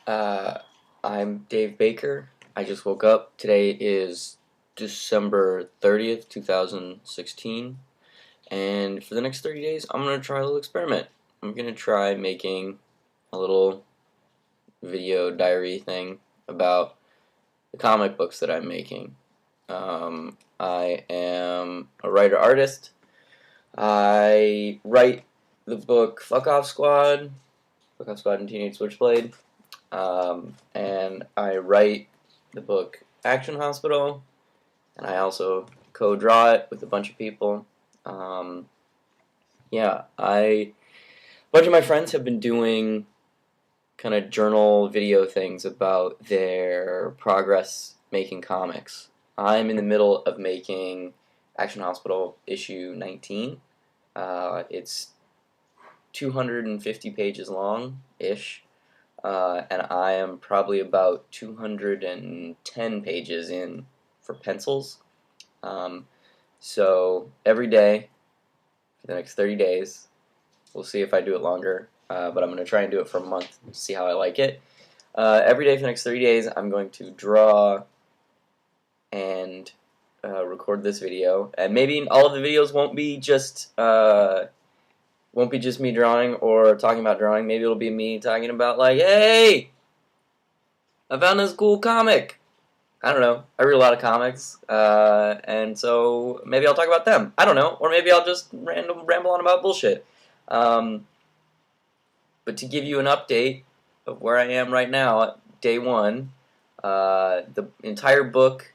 Uh, I'm Dave Baker. I just woke up. Today is December 30th, 2016. And for the next 30 days, I'm going to try a little experiment. I'm going to try making a little video diary thing about the comic books that I'm making. I am a writer-artist. I write the book Fuck Off Squad and Teenage Switchblade. And I write the book Action Hospital, and I also co-draw it with a bunch of people. A bunch of my friends have been doing kind of journal video things about their progress making comics. I'm in the middle of making Action Hospital issue 19. It's 250 pages long-ish. And I am probably about 210 pages in for pencils. So every day for the next 30 days, we'll see if I do it longer, but I'm going to try and do it for a month to see how I like it. Every day for the next 30 days, I'm going to draw and record this video, and maybe all of the videos won't be just me drawing or talking about drawing. Maybe it'll be me talking about, like, hey, I found this cool comic. I don't know. I read a lot of comics, and so maybe I'll talk about them. I don't know. Or maybe I'll just ramble on about bullshit. But to give you an update of where I am right now, day one, the entire book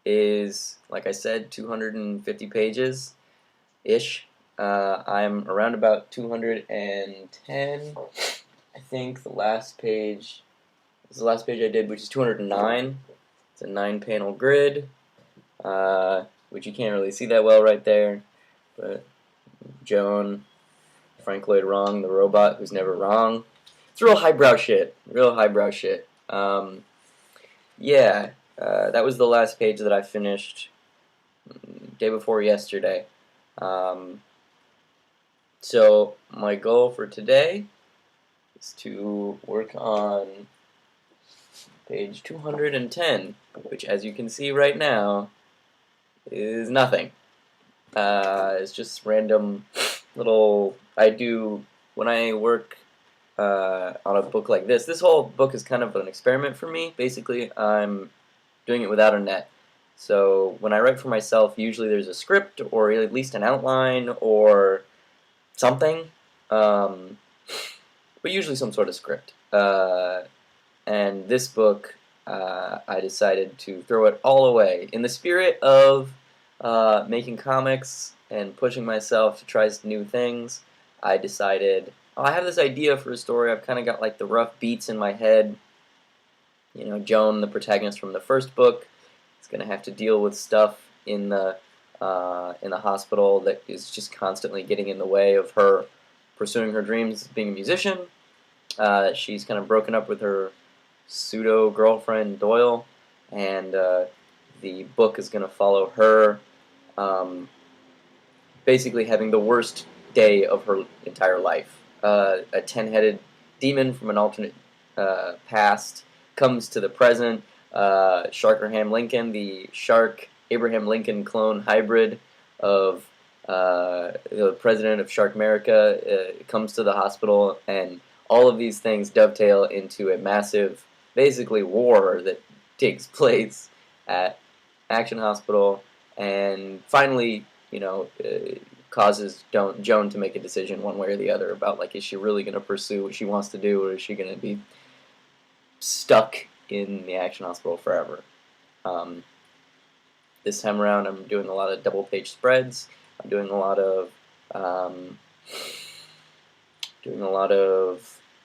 is, like I said, 250 pages-ish. I'm around about 210. I think the last page is the last page I did, which is 209. It's a 9-panel grid, which you can't really see that well right there. But Joan, Frank Lloyd Wrong, the robot who's never wrong. It's real highbrow shit. Real highbrow shit. That was the last page that I finished day before yesterday. So my goal for today is to work on page 210, which, as you can see right now, is nothing. It's just random little... when I work on a book like this. This whole book is kind of an experiment for me. Basically, I'm doing it without a net. So when I write for myself, usually there's a script, or at least an outline, or something, but usually some sort of script. And this book, I decided to throw it all away. In the spirit of making comics and pushing myself to try new things, I decided, I have this idea for a story. I've kind of got like the rough beats in my head. You know, Joan, the protagonist from the first book, is going to have to deal with stuff in the hospital that is just constantly getting in the way of her pursuing her dreams of being a musician. She's kind of broken up with her pseudo-girlfriend Doyle, and the book is going to follow her basically having the worst day of her entire life. A 10-headed demon from an alternate past comes to the present. Shark-Abraham Lincoln, the Shark-Abraham Lincoln clone hybrid of the president of Shark America, comes to the hospital, and all of these things dovetail into a massive, basically, war that takes place at Action Hospital, and finally, causes Joan to make a decision one way or the other about, like, is she really going to pursue what she wants to do, or is she going to be stuck in the Action Hospital forever. This time around, I'm doing a lot of double-page spreads. I'm doing a lot of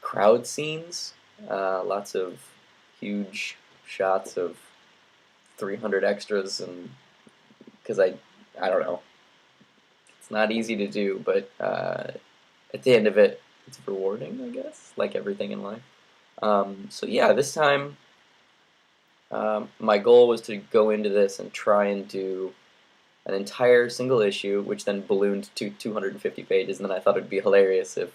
crowd scenes. Lots of huge shots of 300 extras, and because I don't know, it's not easy to do, but at the end of it, it's rewarding, I guess, like everything in life. So yeah, this time my goal was to go into this and try and do an entire single issue, which then ballooned to 250 pages, and then I thought it would be hilarious if,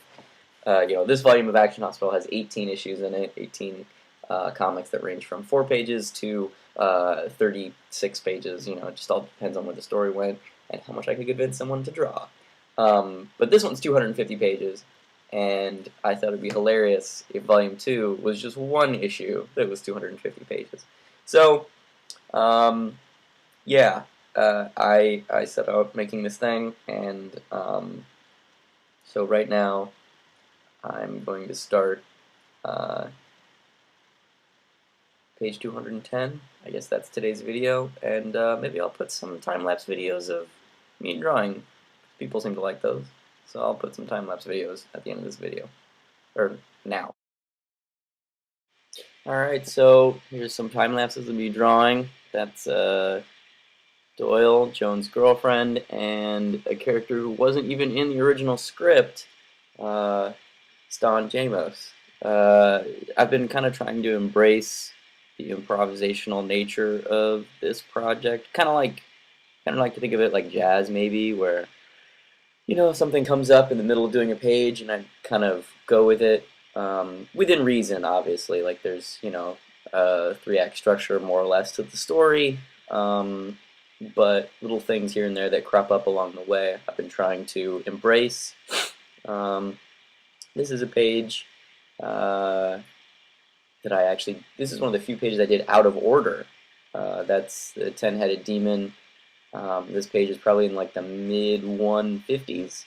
this volume of Action Hospital has 18 issues in it, 18 comics that range from 4 pages to 36 pages. You know, it just all depends on where the story went and how much I could convince someone to draw. But this one's 250 pages, and I thought it'd be hilarious if Volume 2 was just one issue that was 250 pages. So, yeah, I set out making this thing, and so right now I'm going to start page 210. I guess that's today's video, and maybe I'll put some time-lapse videos of me drawing. People seem to like those, so I'll put some time-lapse videos at the end of this video, or now. Alright, so here's some time-lapses of me drawing. That's Doyle, Joan's girlfriend, and a character who wasn't even in the original script, Stan Jamos. I've been kind of trying to embrace the improvisational nature of this project. Kind of like to think of it like jazz, maybe, where you know something comes up in the middle of doing a page, and I kind of go with it within reason. Obviously, like there's you know a 3-act structure more or less to the story, but little things here and there that crop up along the way, I've been trying to embrace. This is a page that I actually, this is one of the few pages I did out of order. That's the 10-headed demon. This page is probably in like the mid-150s,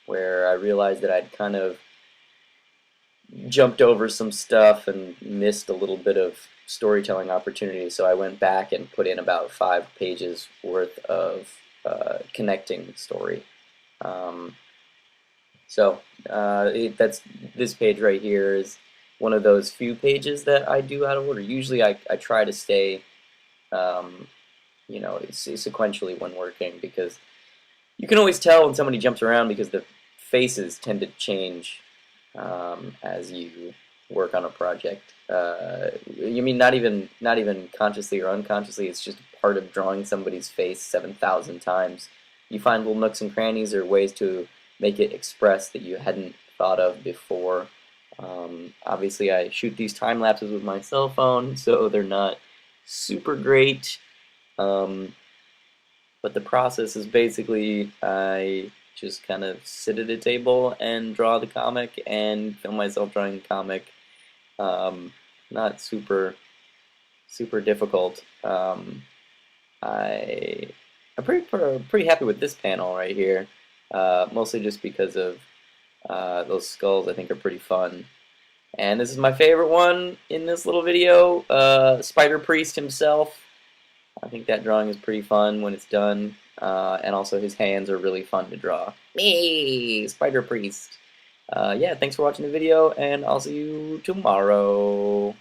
where I realized that I'd kind of jumped over some stuff and missed a little bit of storytelling opportunity, so I went back and put in about 5 pages worth of connecting story. That's this page right here is one of those few pages that I do out of order. Usually I try to stay you know, sequentially when working, because you can always tell when somebody jumps around because the faces tend to change as you work on a project. You mean not even consciously or unconsciously, it's just part of drawing somebody's face 7,000 times. You find little nooks and crannies or ways to make it express that you hadn't thought of before. Obviously I shoot these time lapses with my cell phone, so they're not super great. But the process is basically I just kind of sit at a table and draw the comic and film myself drawing the comic. Not super difficult. I'm pretty happy with this panel right here, mostly just because of those skulls. I think are pretty fun. And this is my favorite one in this little video, Spider Priest himself. I think that drawing is pretty fun when it's done, and also his hands are really fun to draw. Me, Spider Priest. Yeah, thanks for watching the video, and I'll see you tomorrow.